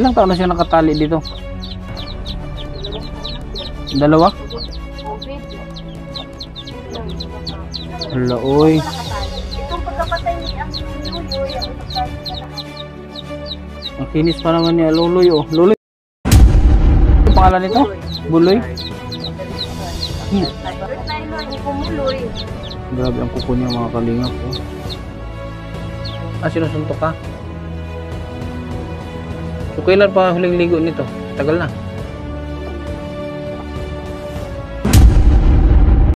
Ilang taon na siya nakatali dito? Dalawa? Hala, oy. Itong pagkapatay ni ang Luloy, ang pagkali ka na. Ang kinis pa naman niya, Luloy, oh. Luloy. Ano pangalan nito? Buloy? Kumuloy. Grabe ang kuko niya, mga kalingap, oh. Sinusuntok ka? So, kailan pa huling ligo nito? Tagal na.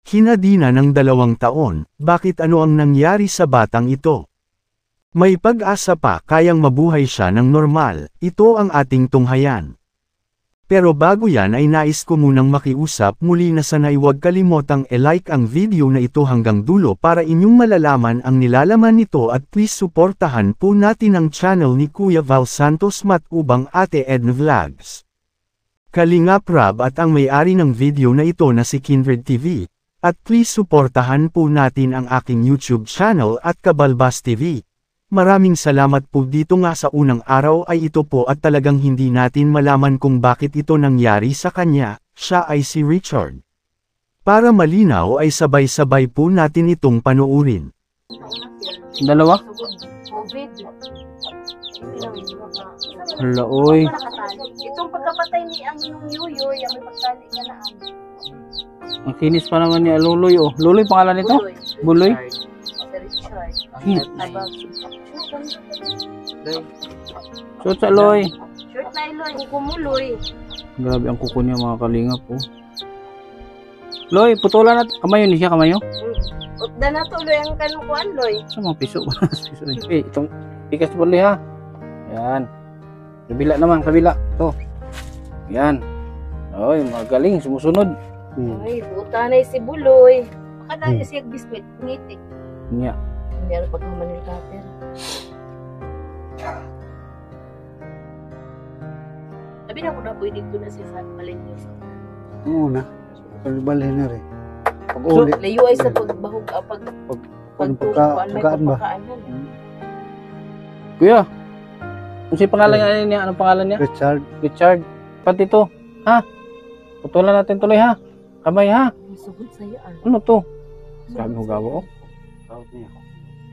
Hinadina ng 2 taon, bakit ano ang nangyari sa batang ito? May pag-asa pa kayang mabuhay siya ng normal, ito ang ating tunghayan. Pero bago yan ay nais ko munang makiusap muli na sana'y huwag kalimotang i-like ang video na ito hanggang dulo para inyong malalaman ang nilalaman nito at please suportahan po natin ang channel ni Kuya Val Santos Matubang Ate Edna Vlogs. Kalingap Rab at ang may-ari ng video na ito na si Kindred TV. At please suportahan po natin ang aking YouTube channel at Kabalbas TV. Maraming salamat po dito nga sa unang araw ay ito po at talagang hindi natin malaman kung bakit ito nangyari sa kanya, siya ay si Richard. Para malinaw ay sabay-sabay po natin itong panuurin. Dalawa? COVID. Hala, oy. Itong pagkapatay ni ang Luloy, ang pagkali ka na. Ang kinis pa naman niya, Luloy, oh. Luloy pangalan nito? Buloy? Short sa Loy. Short na Loy, kumuloy. Grabe ang kuko niya, mga kalingap, oh. Loy, putulan natin. Kamayo ni siya, kamayo? Utda na to, Loy, ang kanukuan, Loy. Sa mga piso. Piso na. Eh, itong pikas pa, Loy, ha? Yan. Kabila naman, kabila. Ito. Yan. Oy, magaling, sumusunod. Ay, buta na si Buloy. Baka na siya biskwit, ngitik. Nya. Hindi ano pagkamanil kater. Sabi na ko na po, dito na siya sa Malinyo. Oo na. Pagbalhin na rin. So, Pag-uli. Layo ay sa pagbahog, pagkaan ba? Kuya, ano si pangalan niya? Anong pangalan niya? Richard. Richard. Pati to, ha? Putulan natin tuloy, ha? Kamay, ha? Masugod sa'yo, Ano to? Grabe mo gawa, oh.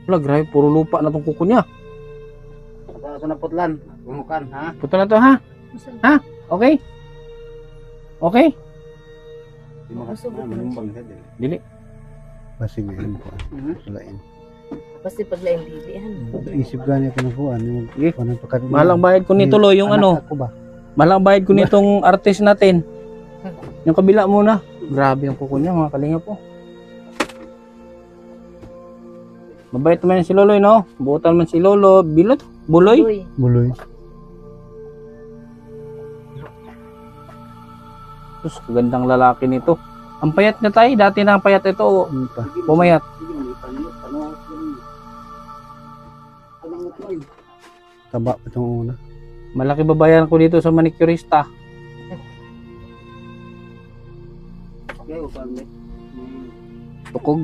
Wala, grabe, puro lupa na tong kuko niya. Ito na putlan. Bumukan, ha? Puto na to, ha? Ha? Okay? Okay? Di makasumbang head eh. Dili. Basig yun po. Sulain. Basta paglaing dilihan. Isip gani ito na po. Mahalang bayad ko nito, Loy, yung ano. Mahalang bayad ko nitong artist natin. Yung kabila muna. Grabe yung kuko niya, mga kalinga po. Mabait naman si Loloy, no? Buutan man si Lolo. Bilot? Buloy? Buloy. Sus, kagandang lalaki nito. Ang payat na tayo. Dati na ang payat ito. Pumayat. Taba pa itong una. Malaki babayaran ko dito sa manicurista. Tukog.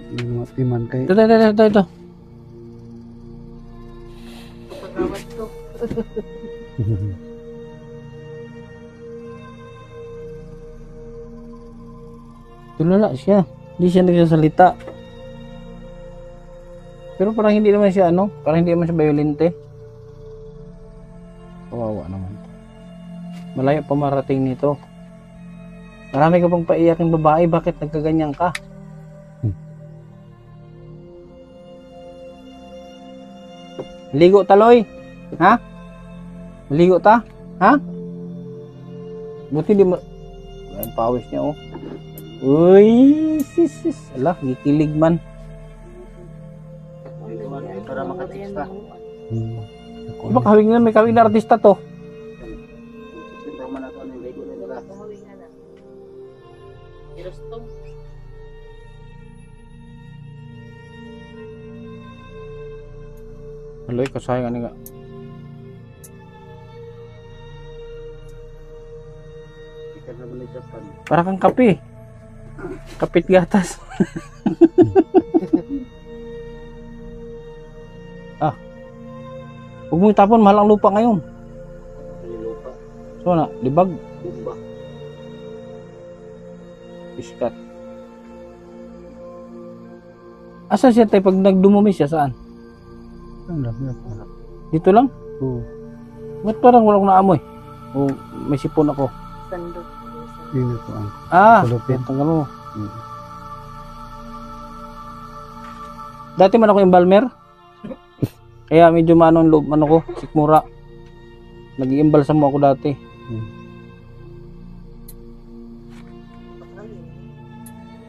Yung mga timan kay... Ito. Pagawad to. Tulala siya. Hindi siya nagsasalita. Pero parang hindi naman siya ano, parang hindi naman siya violente. Kawawa naman. Malayo pa marating nito. Marami ka pang paiyaking babae, bakit nagkaganyan ka? Ligo taloy. Ha? Maligo ta? Ha? Buti di mo... Ang pawis niya, oh. Uy, sis. Ala, gikilig man. Para makatista. Iba kawing na, may kawing na artista to. Aloy, kasayang ano nga. Para kang kape. Kapit gatas. Huwag mo itapon, mahal ang lupa ngayon. Lupa. So na, libag, Bumba. iskat. Asan siya tayo pag nagdumumi siya, saan? Dito lang? Oo. Ba't parang wala akong naamoy? O may sipon ako. Sandok. Yun po ang Kulupin. Tanggal mo. Dati man ako embalmer. Kaya medyo maano ang loob, ano ko, sikmura. Nag-iimbalsam mo ako dati.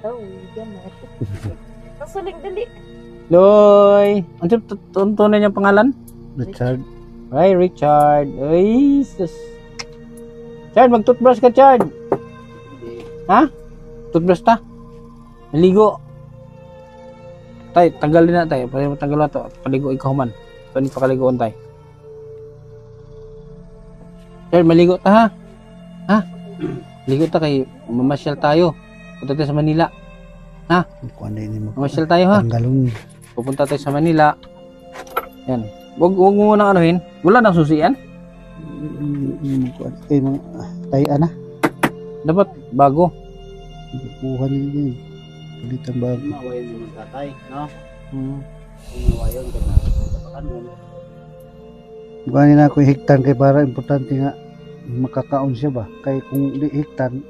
Oh, yan na. Kasuling dali. Loy! Ano tuntunan niyang pangalan? Richard. Ay, Richard. Ay, sus. Chard, mag-toothbrush ka, Chard. Ha? Toothbrush ta? Maligo. Tay, tanggalin na tayo. Tanggal na to. Paligo ikaw man. Ito ni pakaligoon tayo. Chard, maligo ta ha? Ha? Maligo ta kay mamasyal tayo. Punta tayo sa Manila. Kung ano yun mo. Mamasyal tayo ha? Tanggalon. Pupunta tayo sa Manila. Yan. Huwag mo munang anuhin. Wala nang susian. Mga tayo na. Dapat bago. Kuha nila yun. Palitan bago. Mawayan mo ng tatay, no? Hmm. Mawayan ka na. Tapakan mo. Kuha nila ako hektan kay para importante nga makakaon siya ba. Kaya kung di hektan,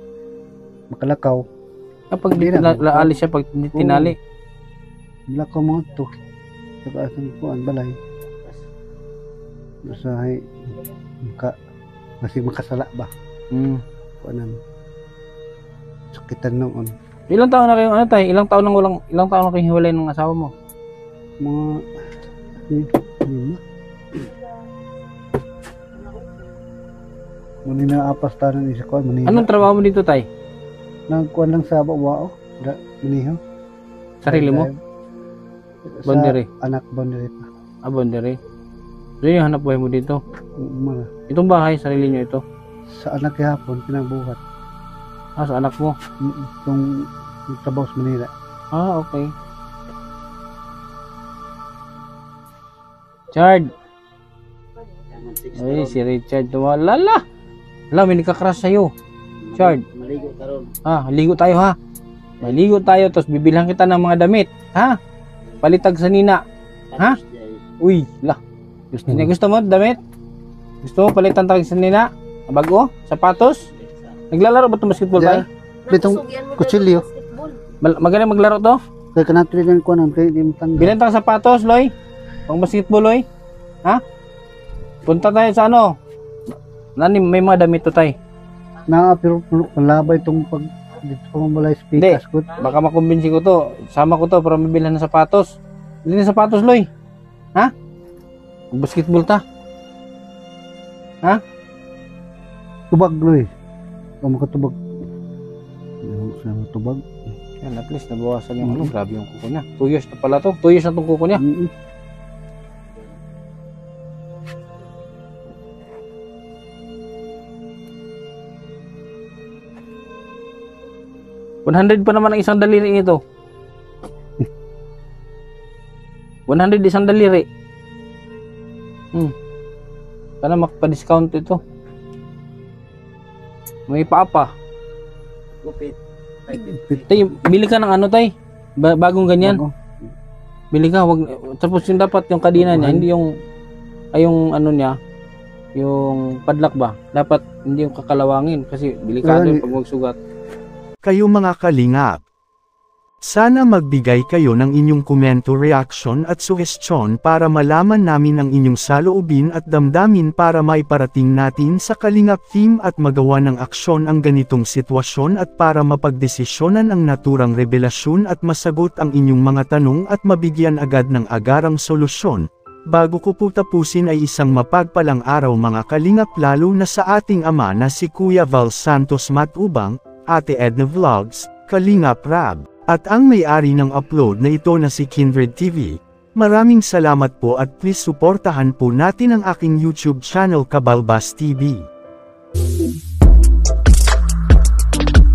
makalakaw. Kapag Hindi di na. laali siya pag hindi tinali. Malakaw mga ito. Saka asang kuhaan balay. Usahay. Masih makasala ba? Hmm. Kuhanan. Sakitan noon. Ilang taon na kayo ano tayo? Ilang taon na kayong hiwalay ng asawa mo? Mga lima. Muna na apas tanan isa ko. Anong trabaho mo dito tay? Nagkuhan lang sa bawao. Maniho. Sarili mo? Sa Boundary. anak boundary pa. Boundary. Doon yung hanap buhay mo dito. Mga. Itong bahay, sarili nyo ito. Sa anak kahapon, pinagbuhat. Sa anak mo. Yung trabaho sa Manila. Okay. Chard. Ay, si Richard. Lala! Wala, may nakakrush sa'yo. Chard. Maligo ka ron. Ligo tayo ha. Maligo tayo, tapos bibilhan kita ng mga damit. Ha? Palitag sa nina. Ha? Tapos dyan, Uy, Gusto niya, gusto mo damit? Gusto mo palitan tayo sa nina? Bago? Sapatos? Naglalaro ba itong basketball tayo? Bitong Nakusugyan mo kutsilyo. daw yung basketball. Magaling maglaro to? Kaya kanatuli lang ko nang kaya di mo tanda. Bilan tayo sapatos, Loy? Pang basketball, Loy? Ha? Punta tayo sa ano? Nani, may mga damit to tayo. Pero malabay itong pag dito pa mabalay Hindi. speakers ko. Baka makumbinsi ko to. Sama ko to para mabilhan ng sapatos. Bilhin ng sapatos, Loy. Ha? Basketball ta. Tubag lo eh. Kung makatubag. Sa tubag. Yan, at least nabawasan yung ano. Grabe yung kuko niya. 2 years na pala to. 2 years na itong kuko niya. Mm-mm. $100 pa naman ang isang daliri nito. 100 isang daliri. Sana makapa-discount ito. May paapa. gupit. Tay, bili ka ng ano tay? Bagong ganyan. Bago. Bili ka, wag tapos yung dapat yung kadina niya, hindi yung yung ano niya, yung padlock ba? Dapat hindi yung kakalawangin kasi delikado yung pag magsugat. Kayo mga kalingap. Sana magbigay kayo ng inyong komento, reaction at suhestyon para malaman namin ang inyong saloobin at damdamin para maiparating natin sa Kalingap team at magawa ng aksyon ang ganitong sitwasyon at para mapagdesisyonan ang naturang revelasyon at masagot ang inyong mga tanong at mabigyan agad ng agarang solusyon. Bago ko po tapusin ay isang mapagpalang araw mga Kalingap, lalo na sa ating ama na si Kuya Val Santos Matubang, Ate Edna Vlogs, Kalingap Rab, at ang may-ari ng upload na ito na si Kindred TV. Maraming salamat po at please suportahan po natin ang aking YouTube channel Kabalbas TV.